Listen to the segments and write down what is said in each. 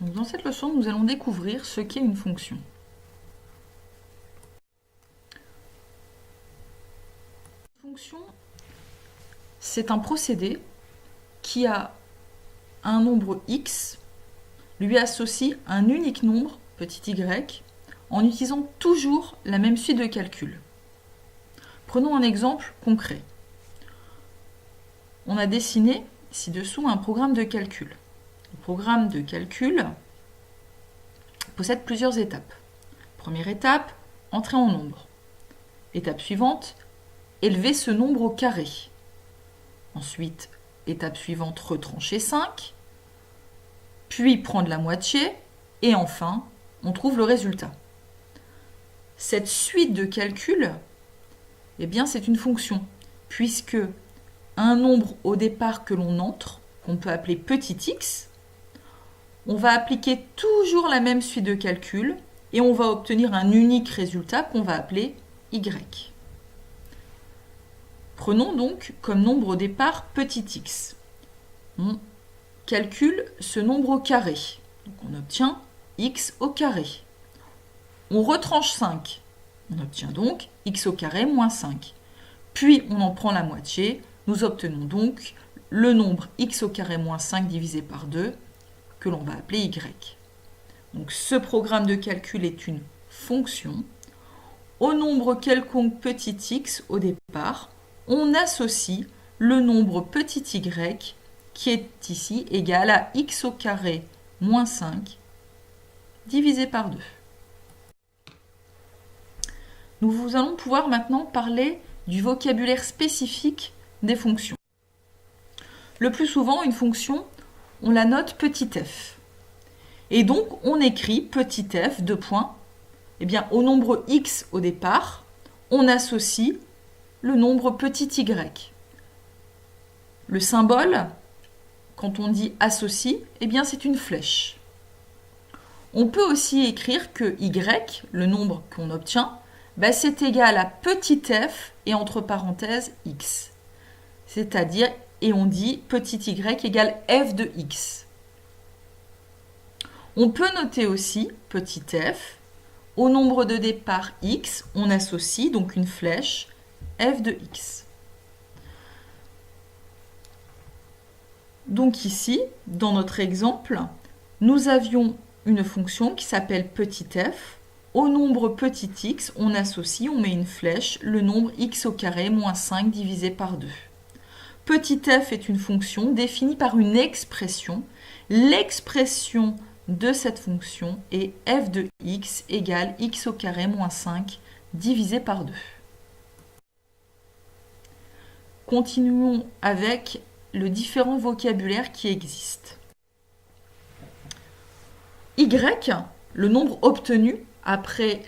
Donc, dans cette leçon, nous allons découvrir ce qu'est une fonction. Une fonction, c'est un procédé qui a un nombre x, lui associe un unique nombre, petit y, en utilisant toujours la même suite de calculs. Prenons un exemple concret. On a dessiné ci-dessous un programme de calcul. Le programme de calcul possède plusieurs étapes. Première étape, entrer en nombre. Étape suivante, élever ce nombre au carré. Ensuite, étape suivante, retrancher 5. Puis prendre la moitié. Et enfin, on trouve le résultat. Cette suite de calculs, eh bien, c'est une fonction, puisque un nombre au départ que l'on entre, qu'on peut appeler petit x, on va appliquer toujours la même suite de calculs et on va obtenir un unique résultat qu'on va appeler y. Prenons donc comme nombre au départ petit x. On calcule ce nombre au carré. Donc on obtient x au carré. On retranche 5. On obtient donc x au carré moins 5. Puis on en prend la moitié. Nous obtenons donc le nombre x au carré moins 5 divisé par 2 que l'on va appeler y. Donc ce programme de calcul est une fonction. Au nombre quelconque petit x au départ, on associe le nombre petit y qui est ici égal à x au carré moins 5 divisé par 2. Nous allons pouvoir maintenant parler du vocabulaire spécifique des fonctions. Le plus souvent, une fonction, on la note petit f. Et donc, on écrit petit f, deux points. Eh bien, au nombre x au départ, on associe le nombre petit y. Le symbole, quand on dit associe, eh bien, c'est une flèche. On peut aussi écrire que y, le nombre qu'on obtient, c'est égal à petit f et entre parenthèses x. C'est-à-dire, et on dit petit y égale f de x. On peut noter aussi petit f. Au nombre de départ x, on associe donc une flèche f de x. Donc ici, dans notre exemple, nous avions une fonction qui s'appelle petit f. Au nombre petit x, on associe, on met une flèche, le nombre x au carré moins 5 divisé par 2. Petit f est une fonction définie par une expression. L'expression de cette fonction est f de x égale x au carré moins 5 divisé par 2. Continuons avec le différent vocabulaire qui existe. Y, le nombre obtenu après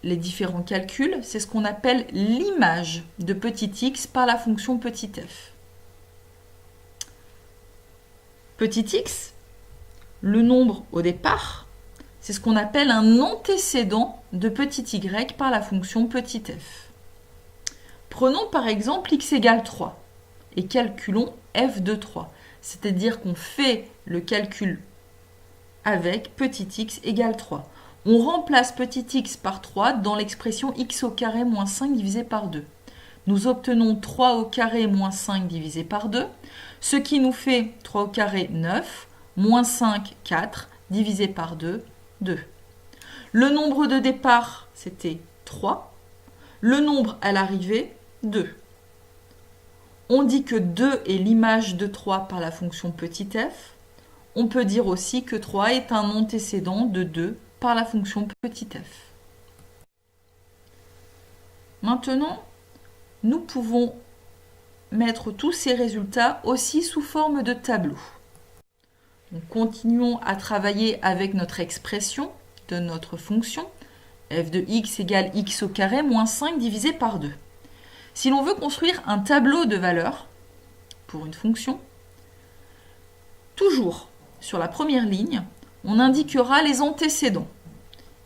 les différents calculs, c'est ce qu'on appelle l'image de petit x par la fonction petit f. Petit x, le nombre au départ, c'est ce qu'on appelle un antécédent de petit y par la fonction petit f. Prenons par exemple x égale 3 et calculons f de 3, c'est-à-dire qu'on fait le calcul avec petit x égale 3. On remplace petit x par 3 dans l'expression x au carré moins 5 divisé par 2. Nous obtenons 3 au carré moins 5 divisé par 2, ce qui nous fait 3 au carré 9, moins 5, 4, divisé par 2, 2. Le nombre de départ, c'était 3. Le nombre à l'arrivée, 2. On dit que 2 est l'image de 3 par la fonction petit f. On peut dire aussi que 3 est un antécédent de 2 par la fonction petit f. Maintenant, nous pouvons mettre tous ces résultats aussi sous forme de tableau. Donc, continuons à travailler avec notre expression de notre fonction f de x égale x au carré moins 5 divisé par 2. Si l'on veut construire un tableau de valeurs pour une fonction, toujours sur la première ligne, on indiquera les antécédents.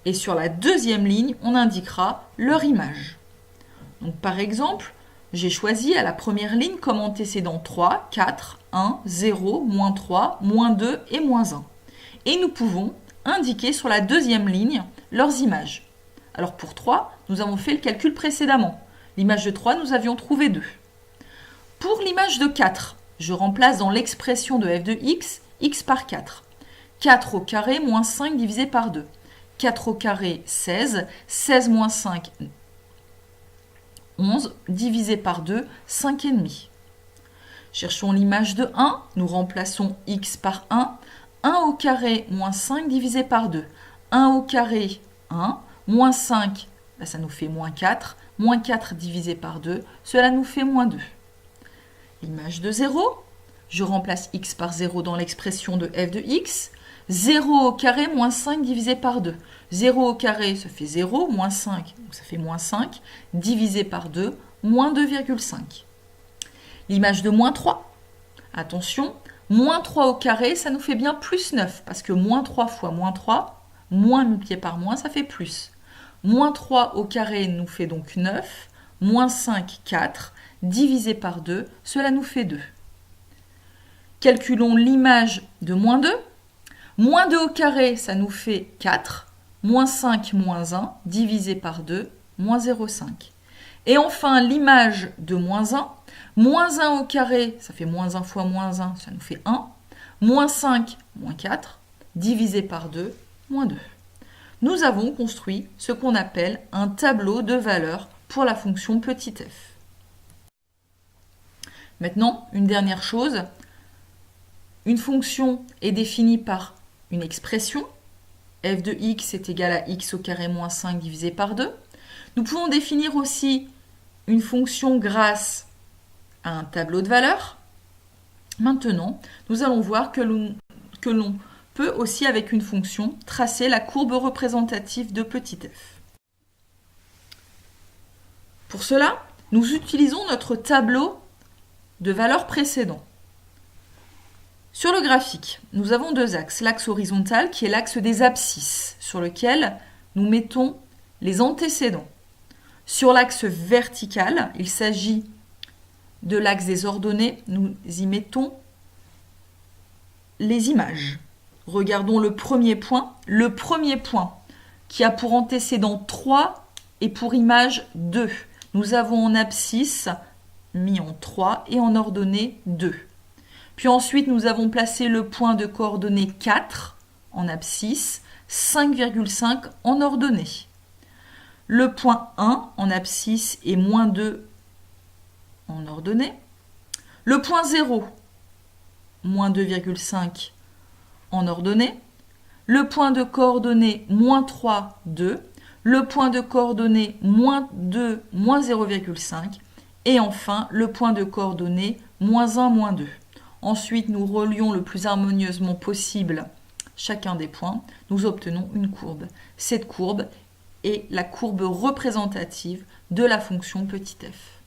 Et sur la deuxième ligne, on indiquera leur image. Donc par exemple, j'ai choisi à la première ligne comme antécédent 3, 4, 1, 0, moins 3, moins 2 et moins 1. Et nous pouvons indiquer sur la deuxième ligne leurs images. Alors pour 3, nous avons fait le calcul précédemment. L'image de 3, nous avions trouvé 2. Pour l'image de 4, je remplace dans l'expression de f de x, x par 4. 4 au carré moins 5 divisé par 2. 4 au carré, 16. 16 moins 5, 11. Divisé par 2, 5,5. Cherchons l'image de 1. Nous remplaçons x par 1. 1 au carré moins 5 divisé par 2. 1 au carré, 1. Moins 5, ça nous fait moins 4. Moins 4 divisé par 2, cela nous fait moins 2. L'image de 0, je remplace x par 0 dans l'expression de f de x. 0 au carré moins 5 divisé par 2. 0 au carré, ça fait 0, moins 5, donc ça fait moins 5, divisé par 2, moins 2,5. L'image de moins 3, attention, moins 3 au carré, ça nous fait bien plus 9, parce que moins 3 fois moins 3, moins multiplié par moins, ça fait plus. Moins 3 au carré nous fait donc 9, moins 5, 4, divisé par 2, cela nous fait 2. Calculons l'image de moins 2. Moins 2 au carré, ça nous fait 4. Moins 5, moins 1, divisé par 2, moins 0,5. Et enfin, l'image de moins 1. Moins 1 au carré, ça fait moins 1 fois moins 1, ça nous fait 1. Moins 5, moins 4, divisé par 2, moins 2. Nous avons construit ce qu'on appelle un tableau de valeurs pour la fonction petit f. Maintenant, une dernière chose. Une fonction est définie par une expression. F de x est égal à x au carré moins 5 divisé par 2. Nous pouvons définir aussi une fonction grâce à un tableau de valeurs. Maintenant, nous allons voir que l'on peut aussi, avec une fonction, tracer la courbe représentative de petit f. Pour cela, nous utilisons notre tableau de valeurs précédent. Sur le graphique, nous avons deux axes. L'axe horizontal qui est l'axe des abscisses, sur lequel nous mettons les antécédents. Sur l'axe vertical, il s'agit de l'axe des ordonnées, nous y mettons les images. Regardons le premier point. Le premier point qui a pour antécédent 3 et pour image 2. Nous avons en abscisse mis en 3 et en ordonnée 2. Puis ensuite, nous avons placé le point de coordonnées 4 en abscisse, 5,5 en ordonnée. Le point 1 en abscisse et moins 2 en ordonnée. Le point 0, moins 2,5 en ordonnée. Le point de coordonnées moins 3, 2. Le point de coordonnées moins 2, moins 0,5. Et enfin, le point de coordonnées moins 1, moins 2. Ensuite, nous relions le plus harmonieusement possible chacun des points. Nous obtenons une courbe. Cette courbe est la courbe représentative de la fonction petit f.